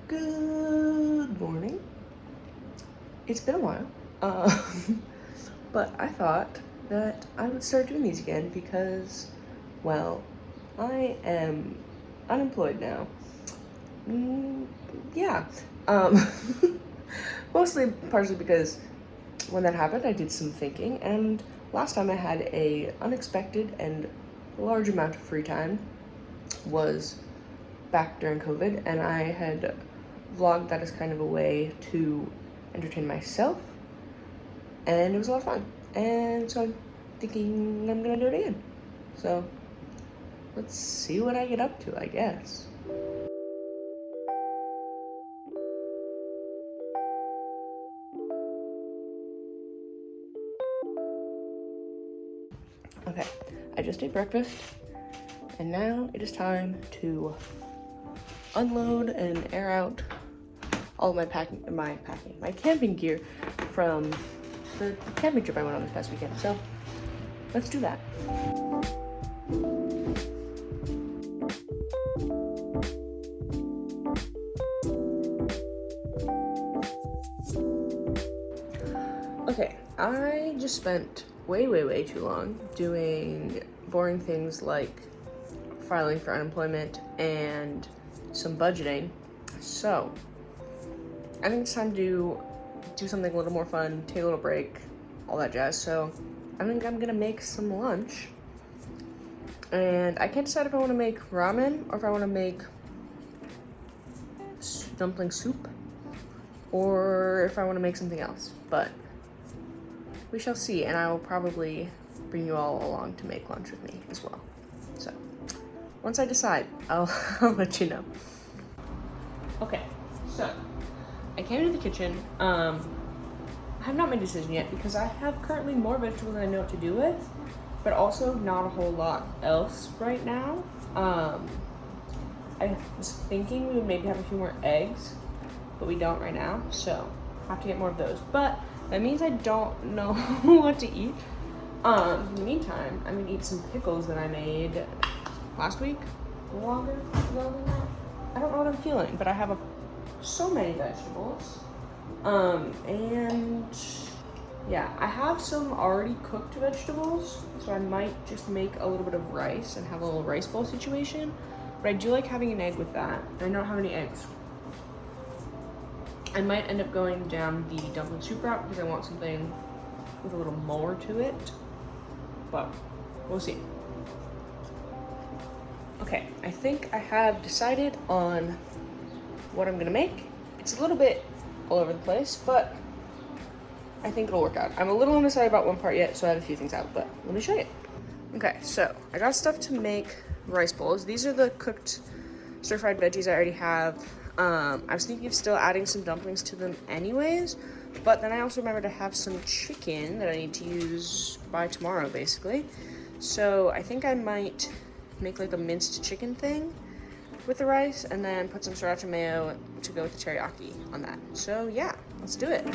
Good morning. It's been a while, but I thought that I would start doing these again because, well, I am unemployed now. Yeah. Um, Mostly partially because when that happened, I did some thinking, and last time I had a unexpected and large amount of free time was back during COVID, and I had vlogged that as kind of a way to entertain myself, and it was a lot of fun. And so I'm thinking I'm gonna do it again. So let's see what I get up to, I guess. Okay, I just ate breakfast, and now it is time to unload and air out all of my camping gear from the camping trip I went on this past weekend. So let's do that. Okay, I just spent way too long doing boring things like filing for unemployment and some budgeting. So I think it's time to do something a little more fun, take a little break, all that jazz. So I think I'm gonna make some lunch. And I can't decide if I wanna make ramen or if I wanna make dumpling soup or if I wanna make something else. But we shall see, and I will probably bring you all along to make lunch with me as well. So once I decide, I'll let you know. Okay, so I came into the kitchen. I have not made a decision yet because I have currently more vegetables than I know what to do with, but also not a whole lot else right now. I was thinking we would maybe have a few more eggs, but we don't right now, so have to get more of those. But that means I don't know what to eat. In the meantime, I'm gonna eat some pickles that I made last week, longer than that. I don't know what I'm feeling, but I have so many vegetables. And yeah, I have some already cooked vegetables, so I might just make a little bit of rice and have a little rice bowl situation. But I do like having an egg with that. I don't have any eggs. I might end up going down the dumpling soup route because I want something with a little more to it, but we'll see. Okay, I think I have decided on what I'm gonna make. It's a little bit all over the place, but I think it'll work out. I'm a little undecided about one part yet, so I have a few things out, but let me show you. Okay, so I got stuff to make rice bowls. These are the cooked stir-fried veggies I already have. I was thinking of still adding some dumplings to them anyways, but then I also remembered I have some chicken that I need to use by tomorrow, basically. So I think I might make like a minced chicken thing with the rice and then put some sriracha mayo to go with the teriyaki on that. So yeah, let's do it.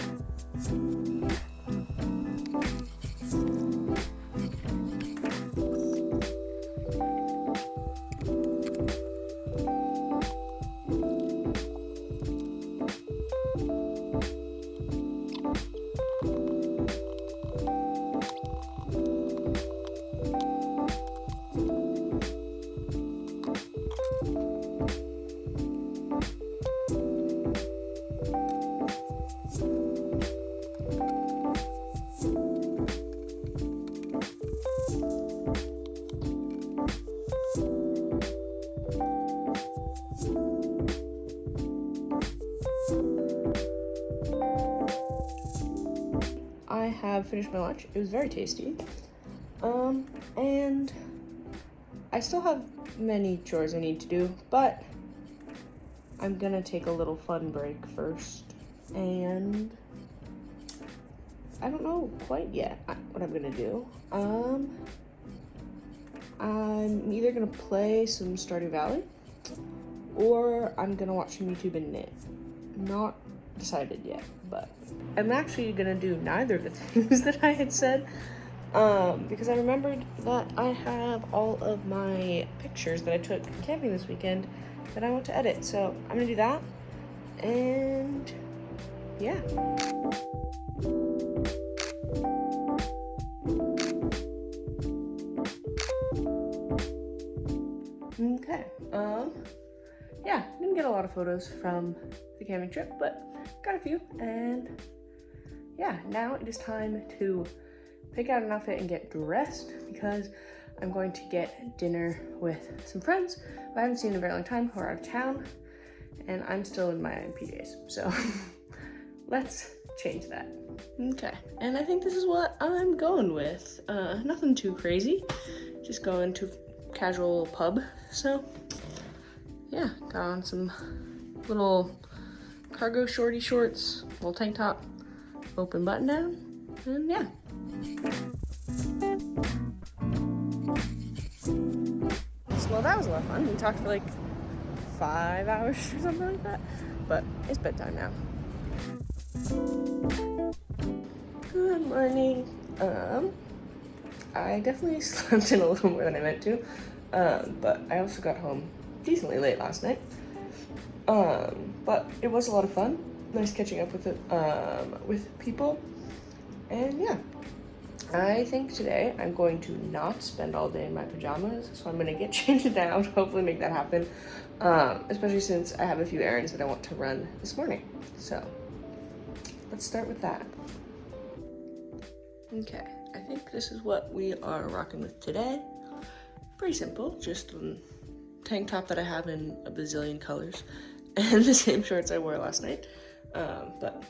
I have finished my lunch. It was very tasty. And I still have many chores I need to do, but I'm gonna take a little fun break first. And I don't know quite yet what I'm gonna do. I'm either gonna play some Stardew Valley or I'm gonna watch some YouTube and knit. Not decided yet, but I'm actually gonna do neither of the things that I had said, because I remembered that I have all of my pictures that I took camping this weekend that I want to edit. So I'm gonna do that, And yeah. Okay, yeah, didn't get a lot of photos from the camping trip, but got a few, and yeah, now it is time to pick out an outfit and get dressed because I'm going to get dinner with some friends who I haven't seen in a very long time who are out of town, and I'm still in my PJs, so let's change that. Okay, and I think this is what I'm going with. Nothing too crazy, just going to casual pub. So yeah, got on some little cargo shorty shorts, little tank top, open button down, and yeah. Well, that was a lot of fun. We talked for like 5 hours or something like that, but it's bedtime now. Good morning. I definitely slept in a little more than I meant to, but I also got home decently late last night. But it was a lot of fun. Nice catching up with people, and yeah. I think today I'm going to not spend all day in my pajamas, so I'm going to get changed out, hopefully make that happen, especially since I have a few errands that I want to run this morning. So let's start with that. Okay, I think this is what we are rocking with today. Pretty simple, just a tank top that I have in a bazillion colors and the same shorts I wore last night, but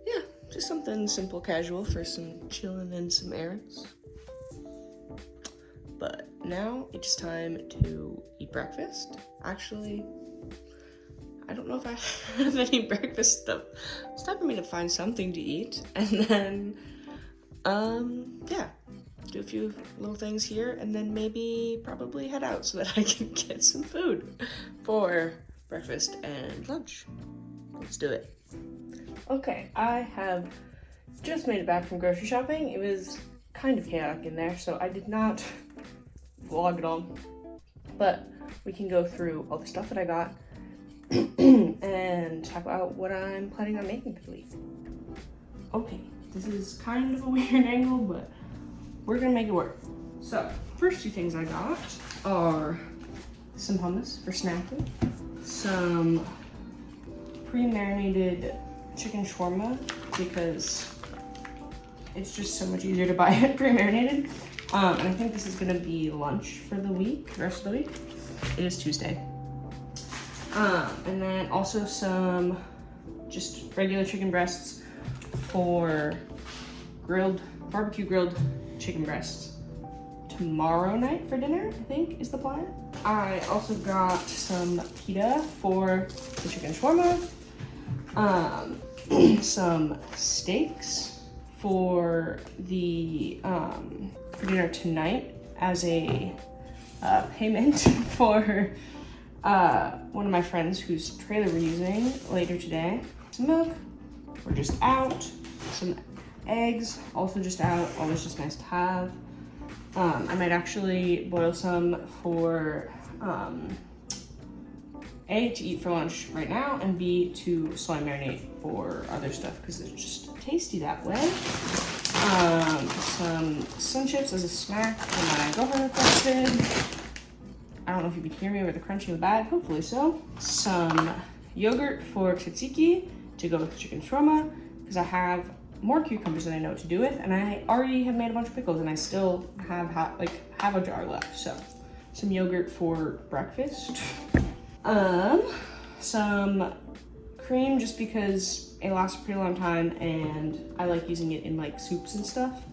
yeah, just something simple, casual for some chilling and some errands. But now it's time to eat breakfast. Actually, I don't know if I have any breakfast stuff. It's time for me to find something to eat, and then, yeah, do a few little things here, and then maybe probably head out so that I can get some food for breakfast and lunch. Let's do it. Okay, I have just made it back from grocery shopping. It was kind of chaotic in there, so I did not vlog it all, but we can go through all the stuff that I got and talk about what I'm planning on making for the week. Okay, this is kind of a weird angle, but we're gonna make it work. So, first two things I got are some hummus for snacking, some pre-marinated chicken shawarma because it's just so much easier to buy it pre-marinated. And I think this is gonna be lunch for the week, the rest of the week. It is Tuesday. And then also some just regular chicken breasts for barbecue grilled chicken breasts tomorrow night for dinner, I think is the plan. I also got some pita for the chicken shawarma, some steaks for the for dinner tonight as a payment for one of my friends whose trailer we're using later today. Some milk, we're just out. Some eggs, also just out, always just nice to have. I might actually boil some for A, to eat for lunch right now, and B, to soy marinate for other stuff because it's just tasty that way. Some Sun Chips as a snack for my girlfriend requested. I don't know if you can hear me over the crunching of the bag, hopefully so. Some yogurt for tzatziki to go with the chicken shawarma because I have more cucumbers than I know what to do with, and I already have made a bunch of pickles and I still have a jar left. So some yogurt for breakfast. Some cream just because it lasts a pretty long time and I like using it in like soups and stuff.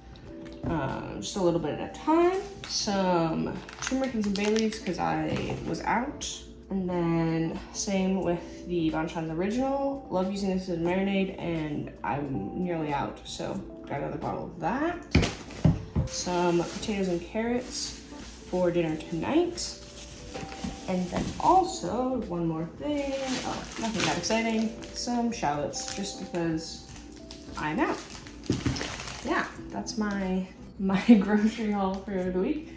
Just a little bit at a time. Some turmeric and some bay leaves because I was out. And then same with the Banchan's original. Love using this as a marinade and I'm nearly out, so got another bottle of that. Some potatoes and carrots for dinner tonight. And then also, one more thing, nothing that exciting, some shallots, just because I'm out. Yeah, that's my grocery haul for the week.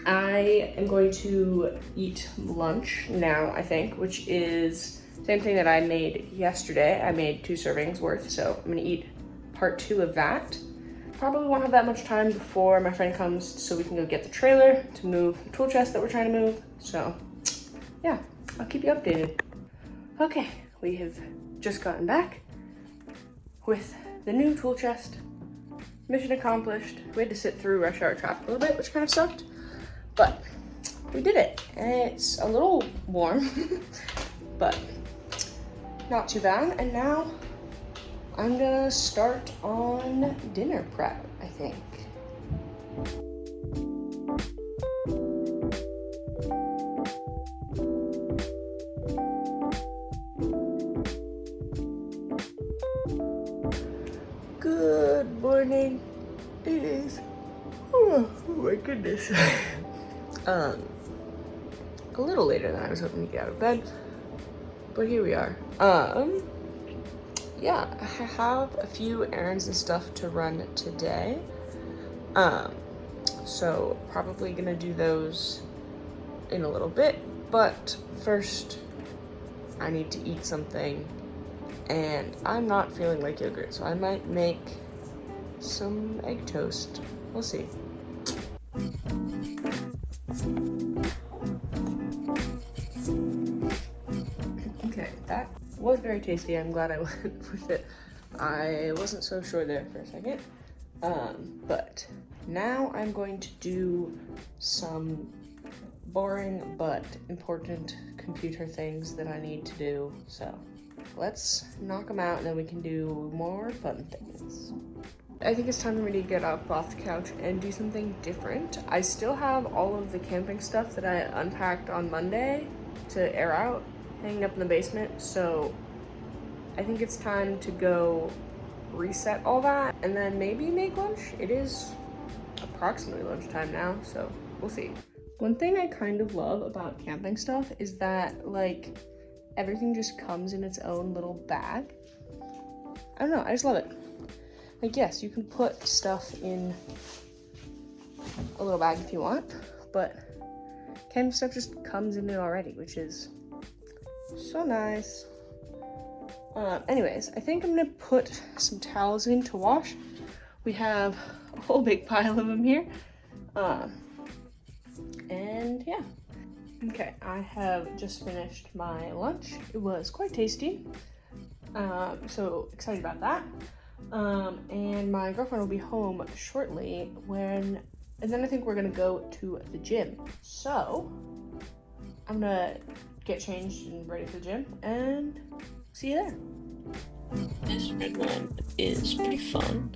I am going to eat lunch now, I think, which is same thing that I made yesterday. I made 2 servings worth, so I'm gonna eat part 2 of that. Probably won't have that much time before my friend comes so we can go get the trailer to move the tool chest that we're trying to move. So yeah, I'll keep you updated. Okay, we have just gotten back with the new tool chest. Mission accomplished. We had to sit through rush hour traffic a little bit, which kind of sucked, but we did it. And it's a little warm, but not too bad. And now I'm gonna start on dinner prep, I think. Good morning. It is, oh my goodness. A little later than I was hoping to get out of bed, but here we are. Yeah, I have a few errands and stuff to run today. So probably gonna do those in a little bit, but first I need to eat something, and I'm not feeling like yogurt, so I might make some egg toast. We'll see. Okay, that was very tasty. I'm glad I went with it. I wasn't so sure there for a second. But now I'm going to do some boring but important computer things that I need to do. So let's knock them out and then we can do more fun things. I think it's time for me to get up off the couch and do something different. I still have all of the camping stuff that I unpacked on Monday to air out, hanging up in the basement, so I think it's time to go reset all that and then maybe make lunch. It is approximately lunchtime now, so we'll see. One thing I kind of love about camping stuff is that, like, everything just comes in its own little bag. I don't know, I just love it. Like, yes, you can put stuff in a little bag if you want, but camping stuff just comes in it already, which is so nice. Anyways, I think I'm gonna put some towels in to wash. We have a whole big pile of them here. And yeah. Okay, I have just finished my lunch. It was quite tasty. So excited about that. And my girlfriend will be home shortly and then I think we're gonna go to the gym. So I'm gonna get changed and ready for the gym and see you there. This red one is pretty fun.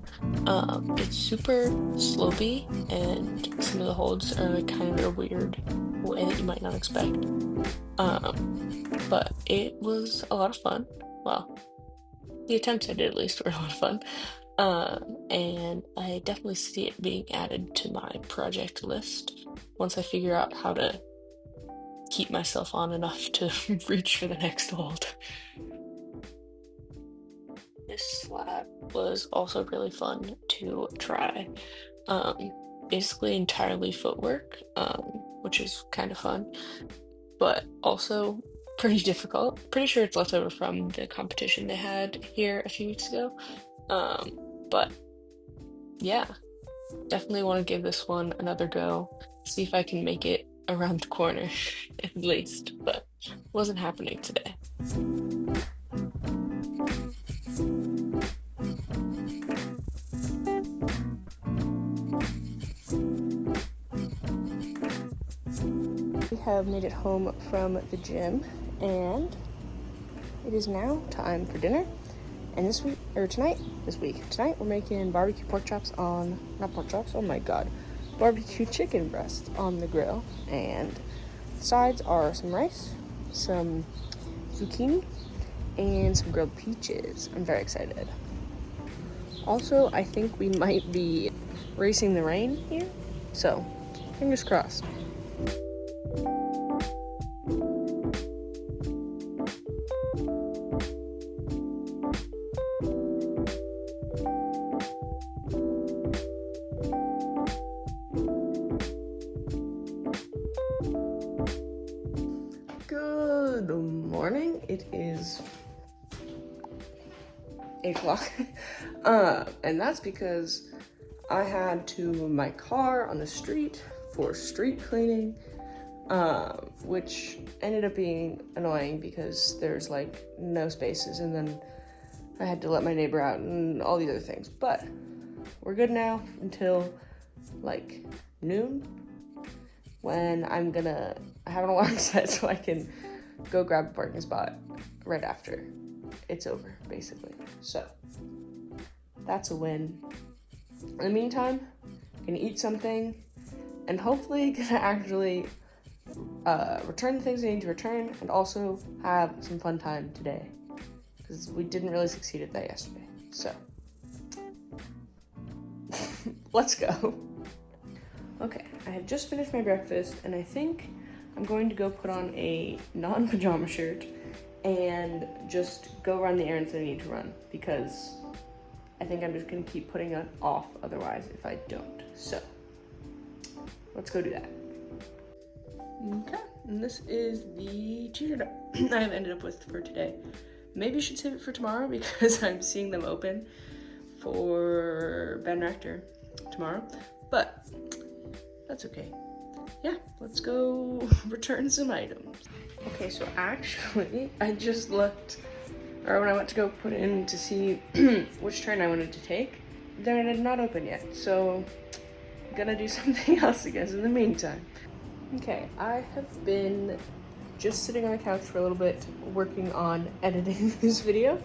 It's super slopey and some of the holds are like kind of in a weird way that you might not expect. But it was a lot of fun. Well, the attempts I did at least were a lot of fun. And I definitely see it being added to my project list once I figure out how to keep myself on enough to reach for the next hold. This slab was also really fun to try. Basically entirely footwork, which is kind of fun, but also pretty difficult. Pretty sure it's left over from the competition they had here a few weeks ago. But yeah, definitely want to give this one another go, see if I can make it around the corner at least, but wasn't happening today. We have made it home from the gym and it is now time for dinner. And tonight we're making barbecue pork chops barbecue chicken breast on the grill. And the sides are some rice, some zucchini, and some grilled peaches. I'm very excited. Also, I think we might be racing the rain here, so fingers crossed. Good morning. It is 8 o'clock. And that's because I had to move my car on the street for street cleaning, which ended up being annoying because there's like no spaces, and then I had to let my neighbor out and all these other things. But we're good now until like noon, when I have an alarm set so I can go grab a parking spot right after it's over, basically. So that's a win. In the meantime, I'm gonna eat something and hopefully gonna actually return the things I need to return, and also have some fun time today, because we didn't really succeed at that yesterday. So let's go. Okay, I have just finished my breakfast, and I think I'm going to go put on a non-pajama shirt and just go run the errands that I need to run, because I think I'm just gonna keep putting it off otherwise if I don't. So let's go do that. Okay, and this is the t-shirt I have ended up with for today. Maybe I should save it for tomorrow because I'm seeing them open for Ben Rector tomorrow, but that's okay. Yeah, let's go return some items. Okay, so actually, I just looked, or when I went to go put in to see which turn I wanted to take, they're not open yet, so I'm gonna do something else, I guess, in the meantime. Okay, I have been just sitting on the couch for a little bit, working on editing this video,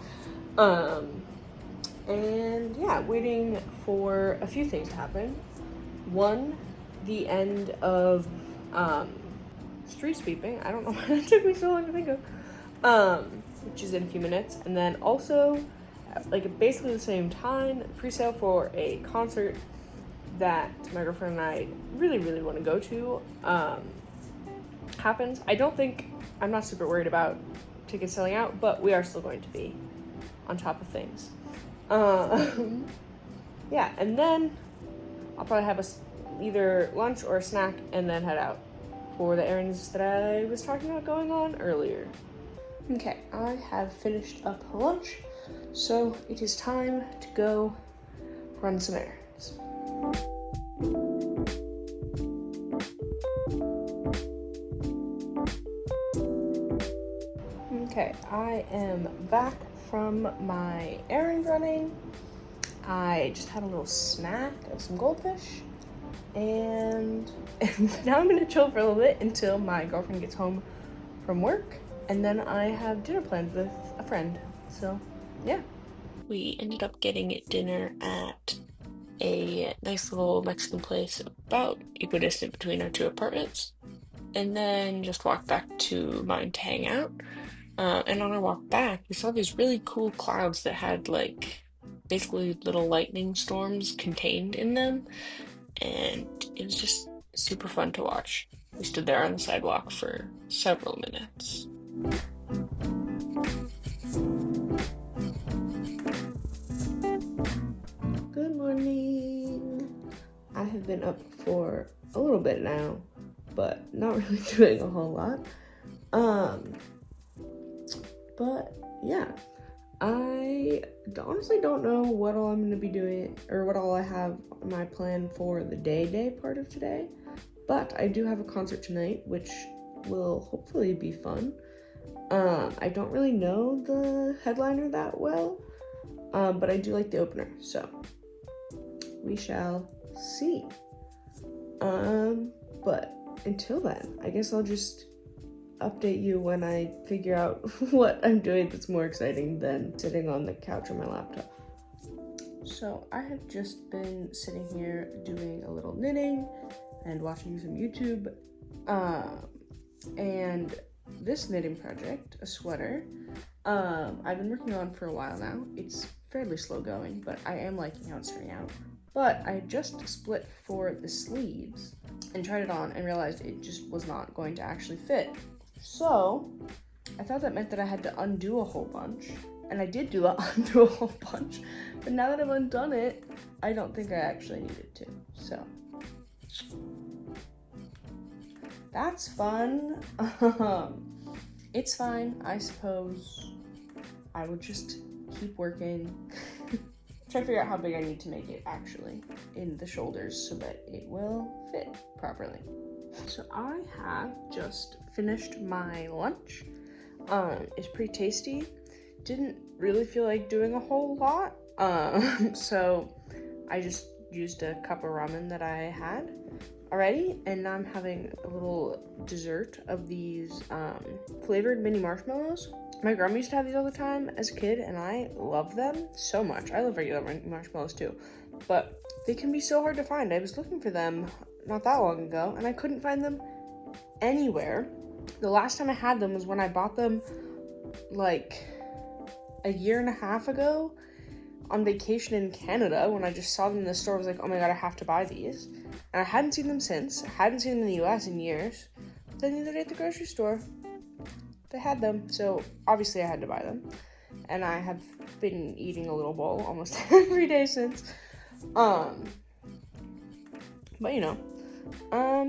and yeah, waiting for a few things to happen. One, the end of street sweeping. I don't know why that took me so long to think of, which is in a few minutes. And then also, like basically the same time, pre-sale for a concert that my girlfriend and I really, really want to go to happens. I'm not super worried about tickets selling out, but we are still going to be on top of things. Yeah, and then I'll probably have either lunch or a snack and then head out for the errands that I was talking about going on earlier. Okay, I have finished up lunch, so it is time to go run some errands. Okay, I am back from my errand running. I just had a little snack of some goldfish, and now I'm gonna chill for a little bit until my girlfriend gets home from work, and then I have dinner planned with a friend. So yeah, we ended up getting dinner at a nice little Mexican place about equidistant between our two apartments, and then just walked back to mine to hang out. And on our walk back, we saw these really cool clouds that had like basically little lightning storms contained in them, and it was just super fun to watch. We stood there on the sidewalk for several minutes. Good morning. I have been up for a little bit now, but not really doing a whole lot. But yeah, I honestly don't know what all I'm going to be doing, or what all I have my plan for the day part of today, but I do have a concert tonight, which will hopefully be fun. I don't really know the headliner that well, but I do like the opener, so we shall see. But until then, I guess I'll just update you when I figure out what I'm doing that's more exciting than sitting on the couch on my laptop. So I have just been sitting here doing a little knitting and watching some YouTube, and this knitting project, a sweater, I've been working on for a while now. It's fairly slow going, but I am liking how it's turning out. But I just split for the sleeves and tried it on and realized it just was not going to actually fit. So I thought that meant that I had to undo a whole bunch, and I did undo a whole bunch, but now that I've undone it, I don't think I actually needed to. So that's fun. It's fine, I suppose. I would just keep working. Try to figure out how big I need to make it actually in the shoulders so that it will fit properly. So I have just finished my lunch. It's pretty tasty. Didn't really feel like doing a whole lot. So I just used a cup of ramen that I had already, and now I'm having a little dessert of these flavored mini marshmallows. My grandma used to have these all the time as a kid, and I love them so much. I love regular marshmallows too, but they can be so hard to find. I was looking for them not that long ago, and I couldn't find them anywhere. The last time I had them was when I bought them like a year and a half ago on vacation in Canada, when I just saw them in the store. I was like, oh my god, I have to buy these. And I hadn't seen them since. I hadn't seen them in the US in years. Then the other day at the grocery store, they had them. So obviously I had to buy them. And I have been eating a little bowl almost every day since. But you know,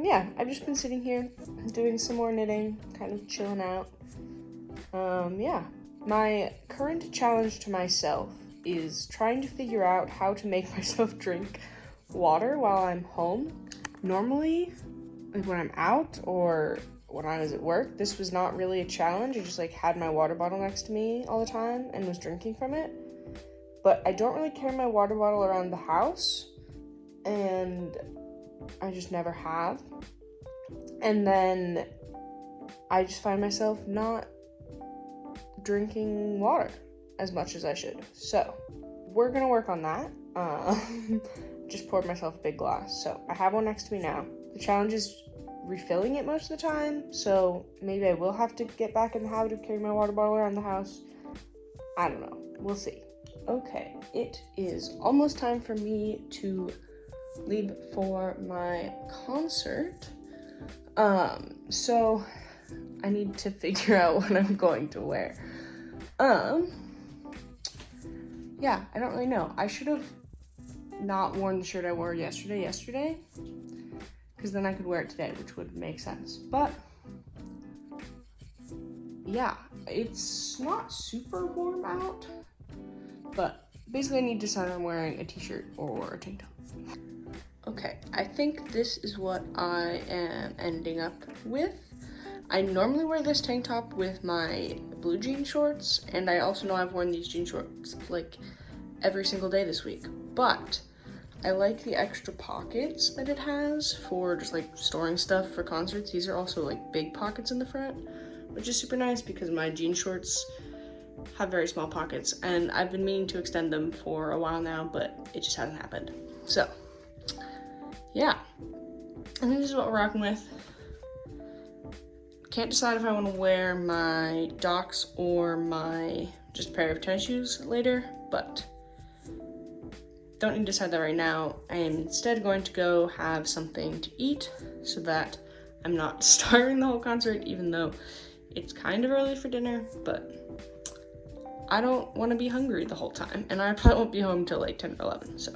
yeah, I've just been sitting here doing some more knitting, kind of chilling out. Yeah, my current challenge to myself is trying to figure out how to make myself drink water while I'm home. Normally, like when I'm out or when I was at work, this was not really a challenge. I just like had my water bottle next to me all the time and was drinking from it. But I don't really carry my water bottle around the house, and I just never have. And then I just find myself not drinking water as much as I should. So we're gonna work on that. Just poured myself a big glass, so I have one next to me now. The challenge is refilling it most of the time, so maybe I will have to get back in the habit of carrying my water bottle around the house. I don't know, we'll see. Okay, it is almost time for me to leave for my concert. So I need to figure out what I'm going to wear. Yeah, I don't really know. I should have not worn the shirt I wore yesterday, because then I could wear it today, which would make sense. But yeah, it's not super warm out, but basically I need to decide I'm wearing a t-shirt or a tank top. Okay, I think this is what I am ending up with. I normally wear this tank top with my blue jean shorts, and I also know I've worn these jean shorts like every single day this week, but I like the extra pockets that it has for just like storing stuff for concerts. These are also like big pockets in the front, which is super nice because my jean shorts have very small pockets, and I've been meaning to extend them for a while now, but it just hasn't happened. So yeah, I think this is what we're rocking with. Can't decide if I want to wear my Docs or my just pair of tennis shoes later, but don't need to decide that right now. I am instead going to go have something to eat so that I'm not starving the whole concert, even though it's kind of early for dinner, but I don't want to be hungry the whole time, and I probably won't be home till like 10 or 11, so.